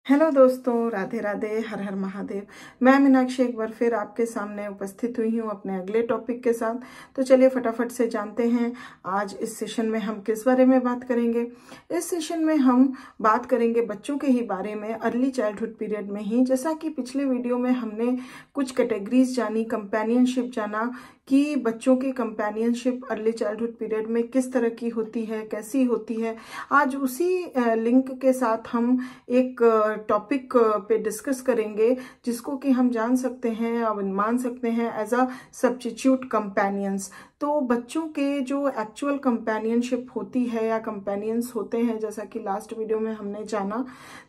Hello दोस्तों, राधे राधे, हर हर महादेव। मैं मीनाक्षी एक बार फिर आपके सामने उपस्थित हुई हूँ अपने अगले टॉपिक के साथ। तो चलिए फटाफट से जानते हैं आज इस सेशन में हम किस बारे में बात करेंगे। इस सेशन में हम बात करेंगे बच्चों के ही बारे में, अर्ली चाइल्डहुड पीरियड में ही। जैसा कि पिछले वीडियो में हमने कुछ कैटेगरीज जानी, कंपेनियनशिप जाना कि बच्चों की कंपेनियनशिप अर्ली चाइल्डहुड पीरियड में किस तरह की होती है, कैसी होती है। आज उसी लिंक के साथ हम एक टॉपिक पे डिस्कस करेंगे जिसको कि हम जान सकते हैं और मान सकते हैं एज अ सब्स्टिट्यूट कंपेनियंस। तो बच्चों के जो एक्चुअल कंपेनियनशिप होती है या कंपेनियंस होते हैं, जैसा कि लास्ट वीडियो में हमने जाना,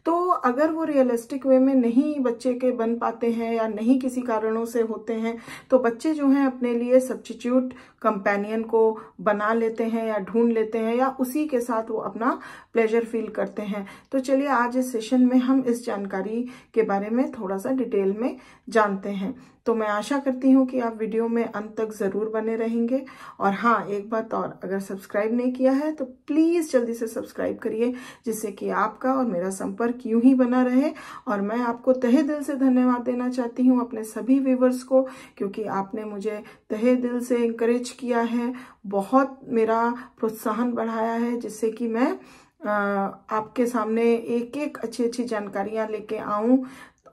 तो अगर वो रियलिस्टिक वे में नहीं बच्चे के बन पाते हैं या नहीं किसी कारणों से होते हैं, तो बच्चे जो हैं अपने लिए सब्स्टिट्यूट कंपेनियन को बना लेते हैं या ढूंढ लेते हैं या उसी के साथ वो अपना प्लेजर फील करते हैं। तो चलिए आज इस सेशन में हम इस जानकारी के बारे में थोड़ा सा डिटेल में जानते हैं। तो मैं आशा करती हूँ कि आप वीडियो में अंत तक जरूर बने रहेंगे। और हाँ, एक बात और, अगर सब्सक्राइब नहीं किया है तो प्लीज जल्दी से सब्सक्राइब करिए, जिससे कि आपका और मेरा संपर्क यूं ही बना रहे। और मैं आपको तहे दिल से धन्यवाद देना चाहती हूँ, अपने सभी व्यूवर्स को, क्योंकि आपने मुझे तहे दिल से इंकरेज किया है, बहुत मेरा प्रोत्साहन बढ़ाया है, जिससे कि मैं आपके सामने एक एक अच्छी अच्छी जानकारियां लेके आऊं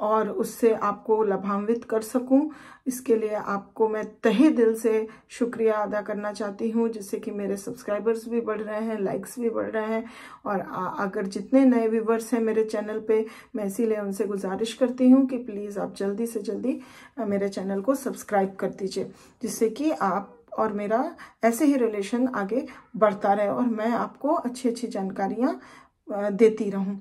और उससे आपको लाभान्वित कर सकूं। इसके लिए आपको मैं तहे दिल से शुक्रिया अदा करना चाहती हूं, जिससे कि मेरे सब्सक्राइबर्स भी बढ़ रहे हैं, लाइक्स भी बढ़ रहे हैं। और अगर जितने नए व्यूवर्स हैं मेरे चैनल पे, मैं इसीलिए उनसे गुजारिश करती हूं कि प्लीज़ आप जल्दी से जल्दी मेरे चैनल को सब्सक्राइब कर दीजिए, जिससे कि आप और मेरा ऐसे ही रिलेशन आगे बढ़ता रहे और मैं आपको अच्छी अच्छी जानकारियां देती रहूं।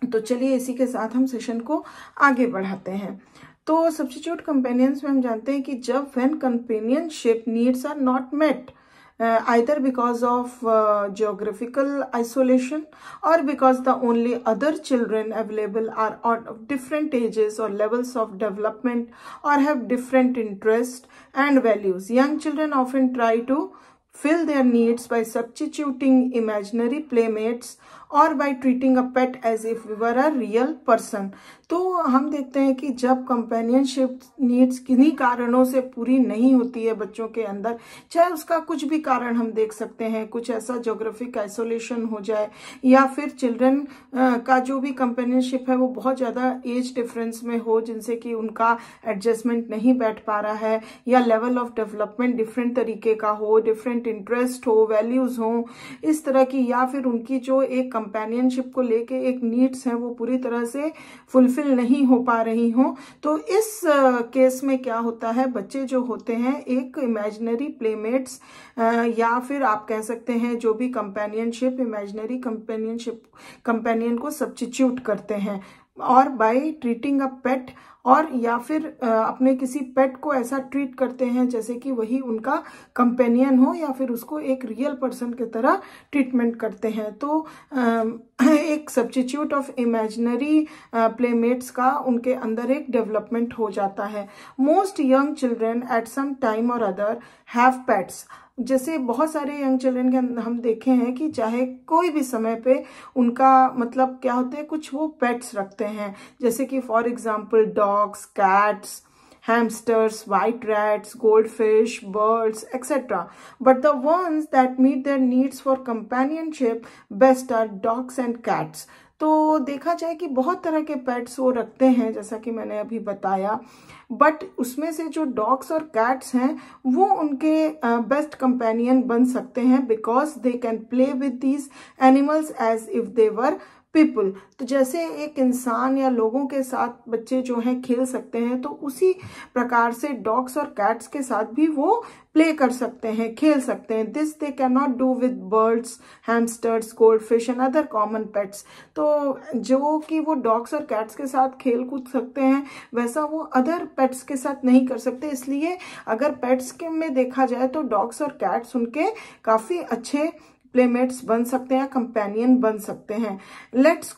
तो चलिए इसी के साथ हम सेशन को आगे बढ़ाते हैं। तो सब्स्टिट्यूट कंपेनियंस में हम जानते हैं कि जब when companionship needs are not met, either because of geographical isolation or because the only other children available are of different ages or levels of development or have different interests and values. Young children often try to fill their needs by substituting imaginary playmates or by treating a pet as if we were a real person. तो हम देखते हैं कि जब companionship needs किन्हीं कारणों से पूरी नहीं होती है बच्चों के अंदर, चाहे उसका कुछ भी कारण हम देख सकते हैं, कुछ ऐसा ज्योग्राफिक आइसोलेशन हो जाए या फिर चिल्ड्रन का जो भी कंपेनियनशिप है वो बहुत ज़्यादा एज डिफरेंस में हो, जिनसे कि उनका एडजस्टमेंट नहीं बैठ पा रहा है, या लेवल ऑफ डेवलपमेंट डिफरेंट तरीके का हो, डिफरेंट इंटरेस्ट हो, वैल्यूज हो, इस तरह की, या फिर उनकी जो एक कंपेनियनशिप को लेके एक नीड्स हैं वो पूरी तरह से फुलफिल नहीं हो पा रही हो, तो इस केस में क्या होता है, बच्चे जो होते हैं एक इमेजिनरी प्लेमेट्स या फिर आप कह सकते हैं जो भी कंपेनियनशिप, इमेजिनरी कंपेनियन को सब्स्टिट्यूट करते हैं, और बाय ट्रीटिंग अ पेट, और या फिर अपने किसी पेट को ऐसा ट्रीट करते हैं जैसे कि वही उनका कंपेनियन हो, या फिर उसको एक रियल पर्सन की तरह ट्रीटमेंट करते हैं। तो एक सब्स्टिट्यूट ऑफ इमेजिनरी प्लेमेट्स का उनके अंदर एक डेवलपमेंट हो जाता है। Most young children at some time और अदर हैव पेट्स। जैसे बहुत सारे यंग चिल्ड्रन के हम देखे हैं कि चाहे कोई भी समय पे उनका मतलब क्या होते हैं, कुछ वो पेट्स रखते हैं, जैसे कि for example dogs, cats, hamsters, white rats, goldfish, birds, etc. But the ones that meet their needs for companionship best are dogs and cats. तो देखा जाए कि बहुत तरह के पेट्स वो रखते हैं, जैसा कि मैंने अभी बताया, बट उसमें से जो डॉग्स और कैट्स हैं वो उनके बेस्ट कंपेनियन बन सकते हैं, because they can play with these animals as if they were people. तो जैसे एक इंसान या लोगों के साथ बच्चे जो हैं खेल सकते हैं, तो उसी प्रकार से डॉग्स और कैट्स के साथ भी वो प्ले कर सकते हैं, खेल सकते हैं। This they can not do with birds, hamsters, goldfish and other common pets. तो जो कि वो डॉग्स और कैट्स के साथ खेल कूद सकते हैं, वैसा वो अदर पेट्स के साथ नहीं कर सकते। इसलिए अगर पेट्स के में देखा जाए तो डॉग्स और कैट्स उनके काफी अच्छे प्लेमेट्स बन सकते हैं, कंपेनियन बन सकते हैं। Less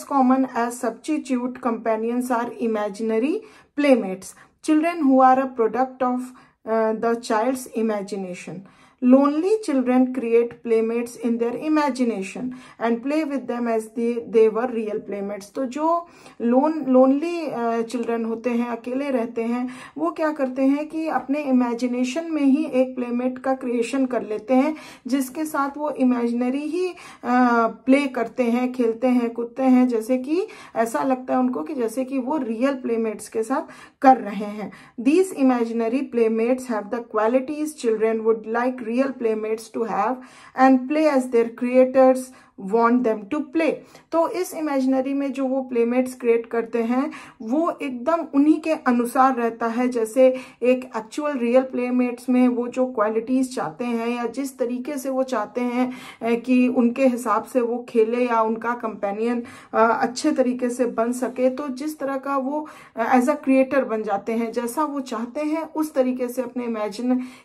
common as substitute companions are imaginary playmates, children who are a product of the child's imagination. Lonely children create playmates in their imagination and play with them as they were real playmates. तो जो lonely children होते हैं, अकेले रहते हैं, वो क्या करते हैं कि अपने इमेजिनेशन में ही एक प्लेमेट का क्रिएशन कर लेते हैं, जिसके साथ वो इमेजिनरी ही प्ले करते हैं, खेलते हैं, कूदते हैं, जैसे कि ऐसा लगता है उनको कि जैसे कि वो रियल प्लेमेट्स के साथ कर रहे हैं। These imaginary playmates have the qualities children would like real playmates to have and play as their creators want them to play। तो इस इमेजिनरी में जो वो प्लेमेट्स क्रिएट करते हैं वो एकदम उन्हीं के अनुसार रहता है, जैसे एक एक्चुअल रियल प्लेमेट्स में वो जो क्वालिटीज चाहते हैं या जिस तरीके से वो चाहते हैं कि उनके हिसाब से वो खेले या उनका कंपेनियन अच्छे तरीके से बन सके, तो जिस तरह का वो एज अ क्रिएटर बन जाते हैं, जैसा वो चाहते हैं उस तरीके से अपने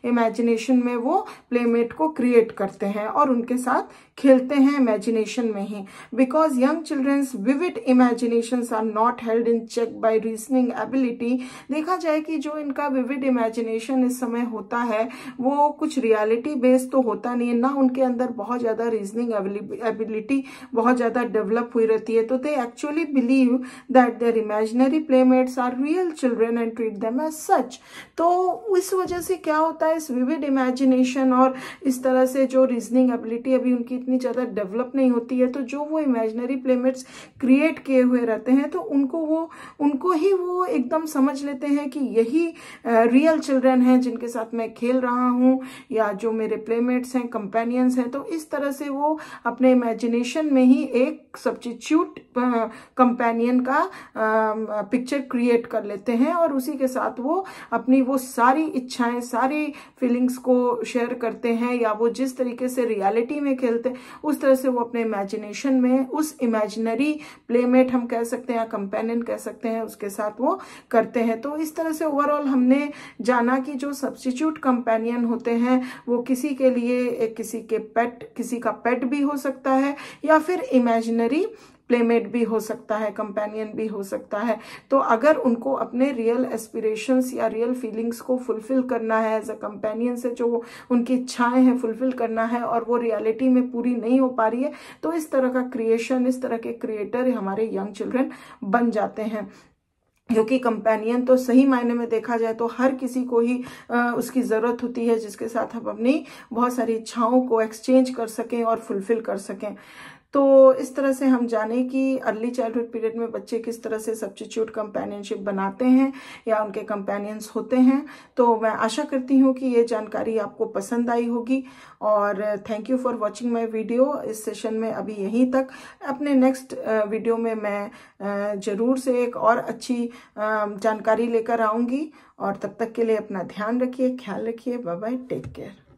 इमेजिनेशन में वो प्लेमेट को क्रिएट करते हैं और उनके साथ खेलते हैं इमेजिनेशन में ही। Because young childrens vivid imaginations are not held in check by reasoning ability. देखा जाए कि जो इनका विविड इमेजिनेशन इस समय होता है वो कुछ रियलिटी बेस्ड तो होता नहीं है, ना उनके अंदर बहुत ज्यादा रीजनिंग एबिलिटी बहुत ज्यादा डेवलप हुई रहती है। तो they actually believe that their imaginary playmates are real children and treat them as such. तो इस वजह से क्या होता है, इस विविड इमेजिनेशन और इस तरह से जो रीजनिंग एबिलिटी अभी उनकी इतनी ज्यादा डेवलप नहीं होती है, तो जो वो इमेजिनरी प्लेमेट्स क्रिएट किए हुए रहते हैं तो उनको ही वो एकदम समझ लेते हैं कि यही रियल चिल्ड्रन हैं जिनके साथ मैं खेल रहा हूं या जो मेरे प्लेमेट्स हैं, कंपेनियंस हैं। तो इस तरह से वो अपने इमेजिनेशन में ही एक सब्स्टिट्यूट कंपेनियन का पिक्चर क्रिएट कर लेते हैं और उसी के साथ वो अपनी वो सारी इच्छाएं, सारी फीलिंग्स को शेयर करते हैं, या वो जिस तरीके से रियलिटी में खेलते उस तरह से वो अपने इमेजिनेशन में उस इमेजिनरी प्लेमेट हम कह सकते हैं या कंपेनियन कह सकते हैं उसके साथ वो करते हैं। तो इस तरह से ओवरऑल हमने जाना कि जो सब्स्टिट्यूट कंपेनियन होते हैं वो किसी के लिए किसी का पेट भी हो सकता है या फिर इमेजिनरी प्लेमेट भी हो सकता है, कंपेनियन भी हो सकता है। तो अगर उनको अपने रियल एस्पिरेशंस या रियल फीलिंग्स को फुलफिल करना है एज अ कंपेनियन से, जो उनकी इच्छाएं हैं फुलफिल करना है और वो रियलिटी में पूरी नहीं हो पा रही है, तो इस तरह का क्रिएशन, इस तरह के क्रिएटर हमारे यंग चिल्ड्रन बन जाते हैं। क्योंकि कंपेनियन तो सही मायने में देखा जाए तो हर किसी को ही उसकी जरूरत होती है जिसके साथ हम अपनी बहुत सारी इच्छाओं को एक्सचेंज कर सकें और फुलफिल कर सकें। तो इस तरह से हम जाने कि अर्ली चाइल्डहुड पीरियड में बच्चे किस तरह से सब्स्टिट्यूट कंपेनियनशिप बनाते हैं या उनके कंपेनियंस होते हैं। तो मैं आशा करती हूँ कि ये जानकारी आपको पसंद आई होगी और thank you for watching my video. इस सेशन में अभी यहीं तक, अपने नेक्स्ट वीडियो में मैं जरूर से एक और अच्छी जानकारी लेकर आऊँगी और तब तक के लिए अपना ध्यान रखिए, ख्याल रखिए। Bye bye, take care.